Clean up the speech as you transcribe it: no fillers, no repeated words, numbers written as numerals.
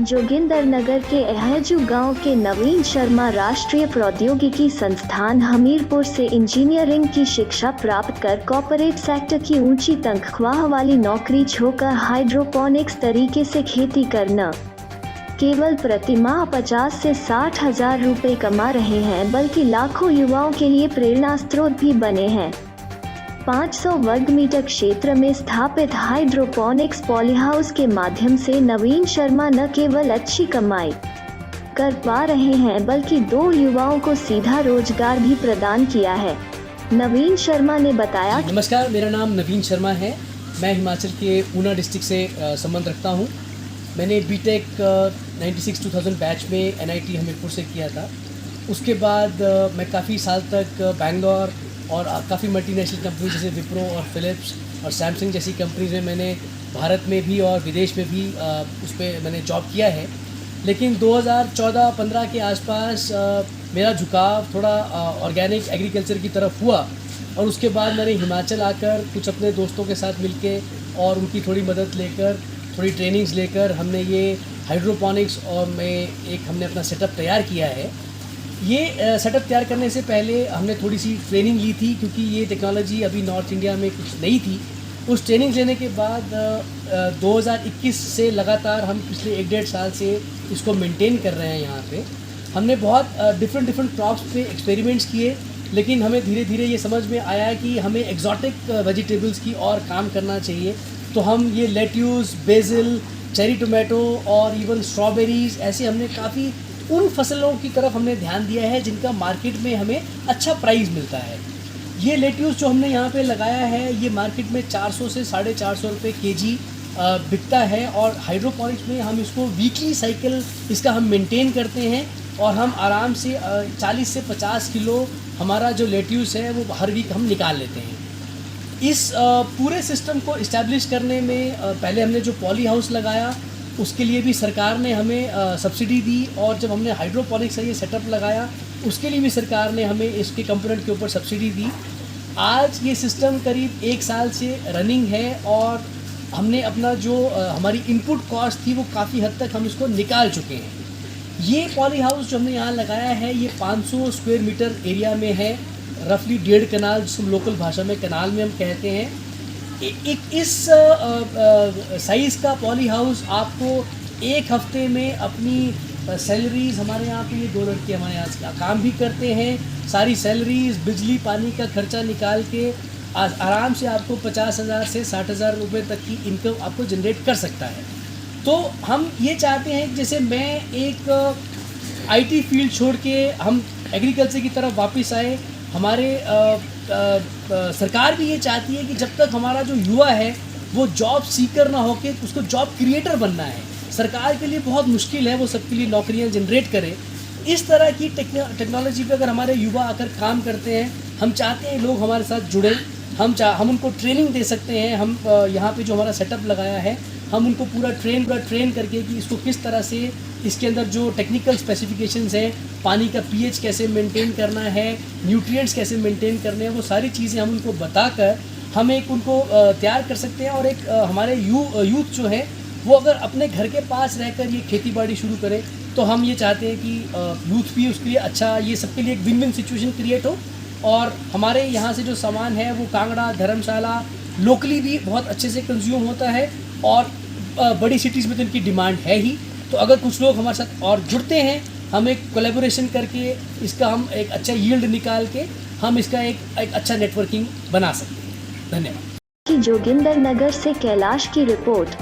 जोगिंदरनगर के अहजू गांव के नवीन शर्मा राष्ट्रीय प्रौद्योगिकी संस्थान हमीरपुर से इंजीनियरिंग की शिक्षा प्राप्त कर कॉर्पोरेट सेक्टर की ऊंची तनख्वाह वाली नौकरी छोड़कर हाइड्रोपोनिक्स तरीके से खेती करना केवल प्रतिमाह 50 से 60 हजार रुपए कमा रहे हैं, बल्कि लाखों युवाओं के लिए प्रेरणा स्रोत भी बने हैं। 500 वर्ग मीटर क्षेत्र में स्थापित हाइड्रोपोनिक्स पॉलीहाउस के माध्यम से नवीन शर्मा न केवल अच्छी कमाई कर पा रहे हैं, बल्कि 2 युवाओं को सीधा रोजगार भी प्रदान किया है। नवीन शर्मा ने बताया, नमस्कार, मेरा नाम नवीन शर्मा है। मैं हिमाचल के ऊना डिस्ट्रिक्ट से संबंध रखता हूँ। मैंने बीटेक 96-2000 बैच में NIT हमीरपुर से किया था। उसके बाद मैं काफ़ी साल तक बैंगलोर और काफ़ी मल्टीनेशनल कंपनी जैसे विप्रो और फिलिप्स और सैमसंग जैसी कंपनीज में मैंने भारत में भी और विदेश में भी उस पर मैंने जॉब किया है। लेकिन 2014-15 के आसपास मेरा झुकाव थोड़ा ऑर्गेनिक एग्रीकल्चर की तरफ हुआ और उसके बाद मैंने हिमाचल आकर कुछ अपने दोस्तों के साथ मिलके और उनकी थोड़ी मदद लेकर, थोड़ी ट्रेनिंग्स लेकर हमने ये हाइड्रोपोनिक्स और हमने अपना सेटअप तैयार किया है। ये सेटअप तैयार करने से पहले हमने थोड़ी सी ट्रेनिंग ली थी, क्योंकि ये टेक्नोलॉजी अभी नॉर्थ इंडिया में कुछ नई थी। उस ट्रेनिंग लेने के बाद 2021 से लगातार हम पिछले 1-1.5 साल से इसको मेंटेन कर रहे हैं। यहाँ पे हमने बहुत डिफरेंट क्रॉप्स पे एक्सपेरिमेंट्स किए, लेकिन हमें धीरे धीरे ये समझ में आया कि हमें एग्जॉटिक वेजिटेबल्स की और काम करना चाहिए। तो हम ये लेट्यूस, बेसिल, चेरी टोमेटो और इवन स्ट्रॉबेरीज़, ऐसे हमने काफ़ी उन फसलों की तरफ हमने ध्यान दिया है जिनका मार्केट में हमें अच्छा प्राइस मिलता है। ये लेट्यूस जो हमने यहाँ पे लगाया है, ये मार्केट में 400 से 450 रुपये केजी बिकता है। और हाइड्रोपोनिक्स में हम इसको वीकली साइकिल इसका हम मेंटेन करते हैं और हम आराम से 40 से 50 किलो हमारा जो लेट्यूस है वो हर वीक हम निकाल लेते हैं। इस पूरे सिस्टम को इस्टेब्लिश करने में पहले हमने जो पॉली हाउस लगाया उसके लिए भी सरकार ने हमें सब्सिडी दी, और जब हमने हाइड्रोपोनिक्स का ये सेटअप लगाया उसके लिए भी सरकार ने हमें इसके कंपोनेंट के ऊपर सब्सिडी दी। आज ये सिस्टम करीब 1 साल से रनिंग है और हमने अपना जो हमारी इनपुट कॉस्ट थी वो काफ़ी हद तक हम इसको निकाल चुके हैं। ये पॉली हाउस जो हमने यहाँ लगाया है ये 500 स्क्वायर मीटर एरिया में है, रफली 1.5 कनाल, जिसको लोकल भाषा में कनाल में हम कहते हैं। इस साइज़ का पॉली हाउस आपको 1 हफ्ते में अपनी सैलरीज़, हमारे यहाँ पे ये 2 लड़के हमारे यहाँ काम भी करते हैं, सारी सैलरीज़, बिजली पानी का खर्चा निकाल के आराम से आपको 50,000 से 60,000 रुपये तक की इनकम आपको जनरेट कर सकता है। तो हम ये चाहते हैं कि जैसे मैं एक IT फील्ड छोड़ के हम एग्रीकल्चर की तरफ वापस आए, हमारे सरकार भी ये चाहती है कि जब तक हमारा जो युवा है वो जॉब सीकर ना होके उसको जॉब क्रिएटर बनना है। सरकार के लिए बहुत मुश्किल है वो सबके लिए नौकरियां जनरेट करे। इस तरह की टेक्नोलॉजी पे अगर हमारे युवा आकर काम करते हैं, हम चाहते हैं लोग हमारे साथ जुड़ें, हम उनको ट्रेनिंग दे सकते हैं। हम यहाँ पे जो हमारा सेटअप लगाया है हम उनको पूरा ट्रेन करके कि इसको किस तरह से, इसके अंदर जो टेक्निकल स्पेसिफिकेशंस हैं, पानी का pH कैसे मेंटेन करना है, न्यूट्रिएंट्स कैसे मेंटेन करने हैं, वो सारी चीज़ें हम उनको बताकर हम एक उनको तैयार कर सकते हैं। और एक हमारे यूथ जो है वो अगर अपने घर के पास रहकर ये खेती बाड़ी शुरू करें तो हम ये चाहते हैं कि यूथ भी उसके लिए अच्छा, ये सबके लिए एक विन-विन सिचुएशन क्रिएट हो। और हमारे यहाँ से जो सामान है वो कांगड़ा, धर्मशाला लोकली भी बहुत अच्छे से कंज्यूम होता है और बड़ी सिटीज़ में तो इनकी डिमांड है ही। तो अगर कुछ लोग हमारे साथ और जुड़ते हैं, हम एक कोलैबोरेशन करके इसका हम एक अच्छा यील्ड निकाल के हम इसका एक अच्छा नेटवर्किंग बना सकते हैं। धन्यवाद। जोगिंदरनगर से कैलाश की रिपोर्ट।